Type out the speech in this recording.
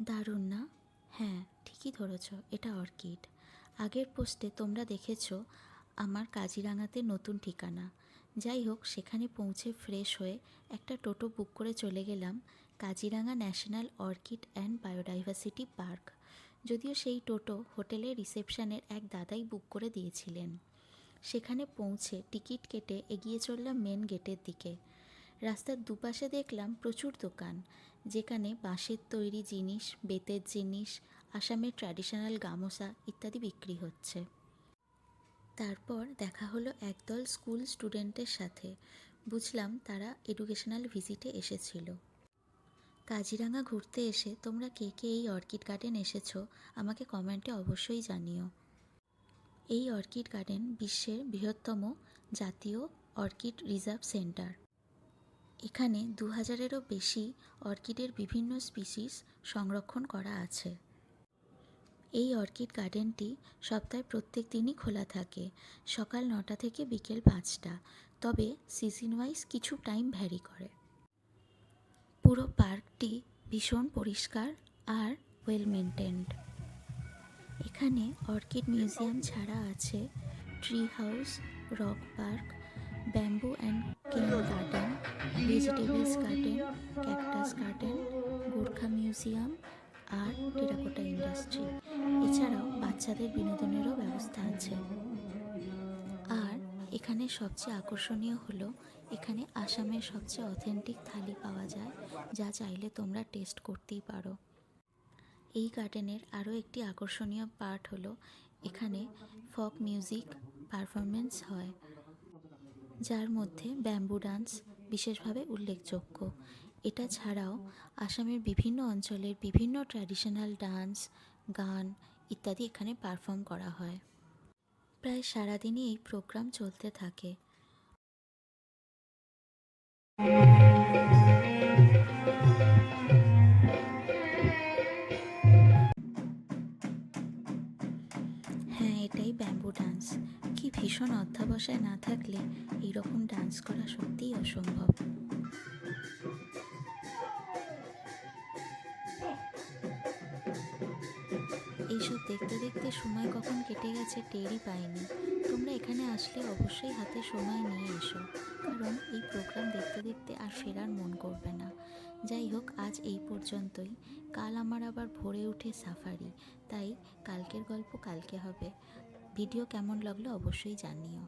দারুণ না? হ্যাঁ, ঠিকই ধরেছ, এটা অর্কিড। আগের পোস্টে তোমরা দেখেছো আমার কাজিরাঙাতে নতুন ঠিকানা। যাই হোক, সেখানে পৌঁছে ফ্রেশ হয়ে একটা টোটো বুক করে চলে গেলাম Kaziranga national orchid and biodiversity park. যদিও সেই টোটো হোটেলের রিসেপশনের এক দাদাই বুক করে দিয়েছিলেন। সেখানে পৌঁছে টিকিট কেটে এগিয়ে চললাম মেন গেটের দিকে। রাস্তার দুপাশে দেখলাম প্রচুর দোকান, যেখানে বাঁশের তৈরি জিনিস, বেতের জিনিস, আসামের ট্র্যাডিশনাল গামোচা ইত্যাদি বিক্রি হচ্ছে। তারপর দেখা হলো একদল স্কুল স্টুডেন্টের সাথে। বুঝলাম তারা এডুকেশনাল ভিজিটে এসেছিল। কাজিরাঙা ঘুরতে এসে তোমরা কে কে এই অর্কিড গার্ডেন এসেছো আমাকে কমেন্টে অবশ্যই জানিও। এই অর্কিড গার্ডেন বিশ্বের বৃহত্তম জাতীয় অর্কিড রিজার্ভ সেন্টার। এখানে 2000-এরও বেশি অর্কিডের বিভিন্ন স্পিসিস সংরক্ষণ করা আছে। এই অর্কিড গার্ডেনটি সপ্তাহে প্রত্যেক দিনই খোলা থাকে, সকাল 9টা থেকে বিকেল 5টা, তবে সিজন ওয়াইজ কিছু টাইম ভ্যারি করে। পুরো পার্কটি ভীষণ পরিষ্কার আর ওয়েল মেনটেন্ড। এখানে অর্কিড মিউজিয়াম ছাড়া আছে tree house, rock park, bamboo and cane garden, vegetables garden, cactus garden, Gorkha museum আর টেরাকোটা ইন্ডাস্ট্রি। এছাড়াও বাচ্চাদের বিনোদনেরও ব্যবস্থা আছে। আর এখানে সবচেয়ে আকর্ষণীয় হলো এখানে আসামের সবচেয়ে অথেন্টিক থালি পাওয়া যায়, যা চাইলে তোমরা টেস্ট করতেই পারো। এই গার্ডেনের আরও একটি আকর্ষণীয় পার্ট হলো এখানে ফক মিউজিক পারফরমেন্স হয়, যার মধ্যে ব্যাম্বু ডান্স বিশেষভাবে উল্লেখযোগ্য। এটা ছাড়াও আসামের বিভিন্ন অঞ্চলের বিভিন্ন ট্র্যাডিশনাল ডান্স, গান ইত্যাদি এখানে পারফর্ম করা হয়। প্রায় সারাদিনই এই প্রোগ্রাম চলতে থাকে। হ্যাঁ, এটাই ব্যাম্বু ডান্স। কি ভীষণ অধ্যবসায় না থাকলে এইরকম ডান্স করা সত্যিই অসম্ভব। এইসব দেখতে দেখতে সময় কখন কেটে গেছে টেরই পাইনি। তোমরা এখানে আসলে অবশ্যই হাতে সময় নিয়ে এসো, কারণ এই প্রোগ্রাম দেখতে দেখতে আর ফেরার মন করবে না। যাই হোক, আজ এই পর্যন্তই। কাল আমার আবার ভোরে উঠে সাফারি, তাই কালকের গল্প কালকে হবে। ভিডিও কেমন লাগলো অবশ্যই জানিও।